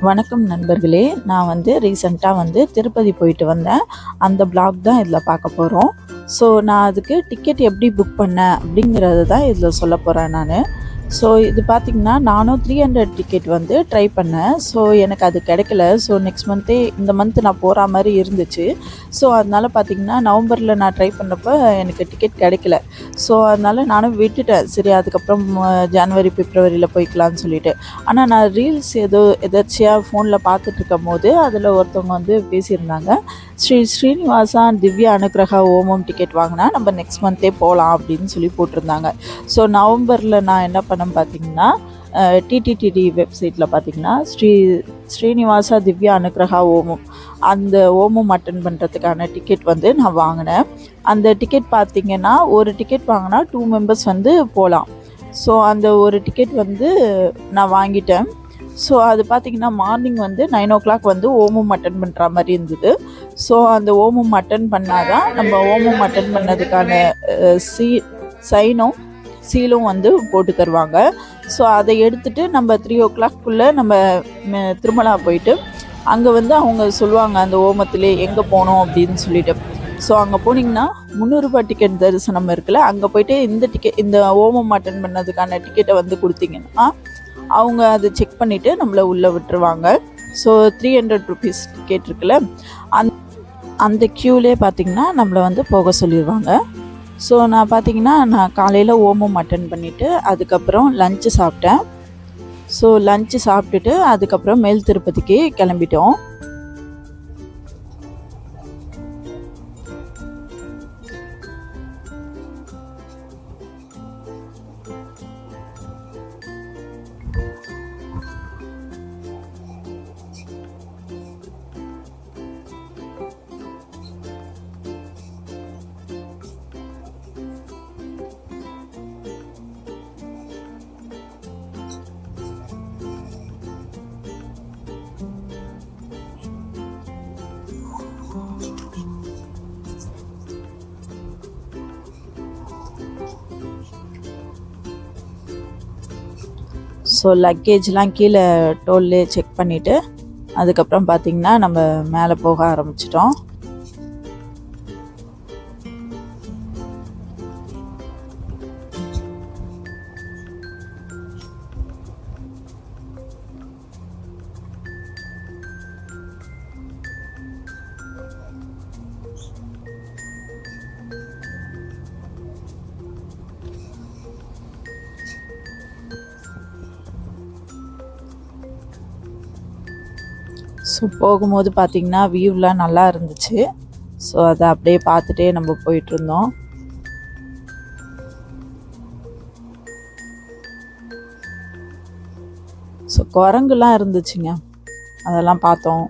வணக்கம் நண்பர்களே. நான் ரீசெண்டாக திருப்பதி போயிட்டு வந்தேன். அந்த ப்ளாக் தான் இதில் பார்க்க போகிறோம். ஸோ நான் அதுக்கு டிக்கெட் எப்படி புக் பண்ணேன் அப்படிங்கிறது தான் இதில் சொல்ல போகிறேன் நான். ஸோ இது பார்த்திங்கன்னா நானும் 300 டிக்கெட் ட்ரை பண்ணேன். ஸோ எனக்கு அது கிடைக்கல. ஸோ நெக்ஸ்ட் இந்த மந்த்து நான் போகிற மாதிரி இருந்துச்சு. ஸோ அதனால் பார்த்திங்கன்னா நவம்பரில் நான் ட்ரை பண்ணப்போ எனக்கு டிக்கெட் கிடைக்கல. ஸோ அதனால் நானும் விட்டுட்டேன். சரி, அதுக்கப்புறம் ஜனவரி பிப்ரவரியில் போய்க்கலான்னு சொல்லிட்டு. ஆனால் நான் ரீல்ஸ் எதாச்சியாக ஃபோனில் பார்த்துட்ருக்கும் போது அதில் ஒருத்தவங்க பேசியிருந்தாங்க. ஸ்ரீனிவாசா திவ்யா அனுகிரகா ஓமம் டிக்கெட் வாங்கினா நம்ம நெக்ஸ்ட் மந்த்தே போகலாம் அப்படின்னு சொல்லி போட்டிருந்தாங்க. ஸோ நவம்பரில் நான் என்ன பண்ணேன் பார்த்திங்கன்னா, டிடிடிடி வெப்சைட்டில் பார்த்திங்கன்னா ஸ்ரீனிவாசா திவ்யா அனுகிரகா ஓமம் அந்த ஓமம் அட்டன் பண்ணுறதுக்கான டிக்கெட் நான் வாங்கினேன். அந்த டிக்கெட் பார்த்திங்கன்னா ஒரு டிக்கெட் வாங்கினா 2 மெம்பர்ஸ் போகலாம். ஸோ அந்த ஒரு டிக்கெட் நான் வாங்கிட்டேன். ஸோ அது பார்த்திங்கன்னா மார்னிங் 9 o'clock ஓமம் அட்டன் பண்ணுற மாதிரி இருந்தது. ஸோ அந்த ஓமம் அட்டன் பண்ணால் தான் நம்ம ஓமம் அட்டன் பண்ணதுக்கான சீலும் போட்டு தருவாங்க. ஸோ அதை எடுத்துகிட்டு நம்ம 3 o'clock நம்ம திருமலா போயிட்டு அங்கே அவங்க சொல்லுவாங்க அந்த ஓமத்திலே எங்கே போகணும் அப்படின்னு சொல்லிட்டு. ஸோ அங்கே போனீங்கன்னா 300 ரூபாய் டிக்கெட் தரிசனம் இருக்குல்ல, அங்கே போயிட்டு இந்த ஓமம் அட்டன் பண்ணதுக்கான டிக்கெட்டை கொடுத்தீங்கன்னா அவங்க அதை செக் பண்ணிவிட்டு நம்மளை உள்ளே விட்டுருவாங்க. ஸோ 300 rupees டிக்கெட் இருக்குல்ல, அந்த க்யூலே பார்த்திங்கன்னா நம்மளை போக சொல்லிடுவாங்க. ஸோ நான் காலையில் ஓமம் அட்டன் பண்ணிவிட்டு அதுக்கப்புறம் லஞ்சு சாப்பிட்டேன். ஸோ லஞ்சு சாப்பிட்டுட்டு அதுக்கப்புறம் மேல் திருப்பதிக்கு கிளம்பிட்டோம். ஸோ லக்கேஜ்லாம் கீழே டோல்லே செக் பண்ணிவிட்டு அதுக்கப்புறம் பார்த்திங்கன்னா நம்ம மேலே போக ஆரம்பிச்சிட்டோம். ஸோ போகும்போது பார்த்திங்கன்னா வியூலாம் நல்லா இருந்துச்சு. ஸோ அதை அப்படியே பார்த்துட்டே நம்ம போயிட்டுருந்தோம். ஸோ குரங்குலாம் இருந்துச்சுங்க, அதெல்லாம் பார்த்தோம்.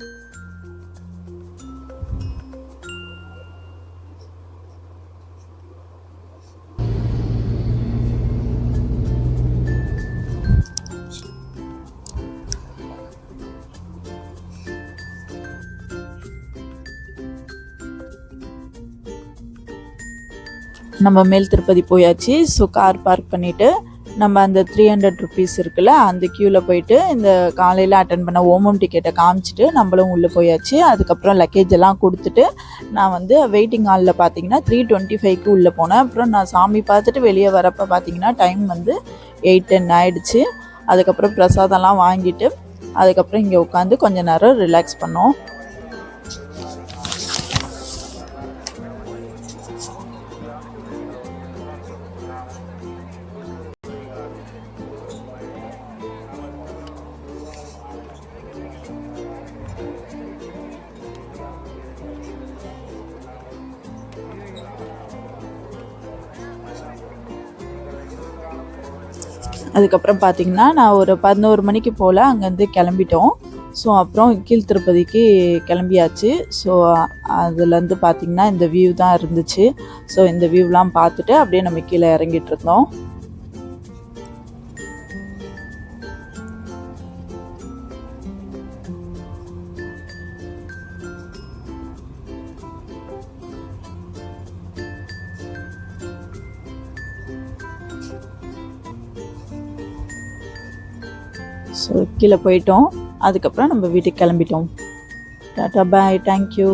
நம்ம மேல் திருப்பதி போயாச்சு. ஸோ கார் பார்க் பண்ணிவிட்டு நம்ம அந்த 300 rupees இருக்குல்ல அந்த க்யூவில் போயிட்டு இந்த காலையில் அட்டன் பண்ண ஓமம் டிக்கெட்டை காமிச்சிட்டு நம்மளும் உள்ளே போயாச்சு. அதுக்கப்புறம் லக்கேஜ் எல்லாம் கொடுத்துட்டு நான் வெயிட்டிங் ஹாலில் பார்த்தீங்கன்னா 3:25க்கு உள்ளே போனேன். அப்புறம் நான் சாமி பார்த்துட்டு வெளியே வரப்போ பார்த்தீங்கன்னா டைம் 8:10 ஆகிடுச்சு. அதுக்கப்புறம் பிரசாதம்லாம் வாங்கிட்டு அதுக்கப்புறம் இங்கே உட்காந்து கொஞ்சம் நேரம் ரிலாக்ஸ் பண்ணோம். அதுக்கப்புறம் பார்த்திங்கன்னா நான் ஒரு 11 மணிக்கு போல் அங்கேருந்து கிளம்பிட்டோம். ஸோ அப்புறம் கீழ் திருப்பதிக்கு கிளம்பியாச்சு. ஸோ அதுலேருந்து பார்த்திங்கன்னா இந்த வியூ தான் இருந்துச்சு. ஸோ இந்த வியூலாம் பார்த்துட்டு அப்படியே நம்ம கீழே இறங்கிட்டு இருந்தோம். ஸோ கீழே போயிட்டோம். அதுக்கப்புறம் நம்ம வீட்டுக்கு கிளம்பிட்டோம். டாட்டா பாய், தேங்க்யூ.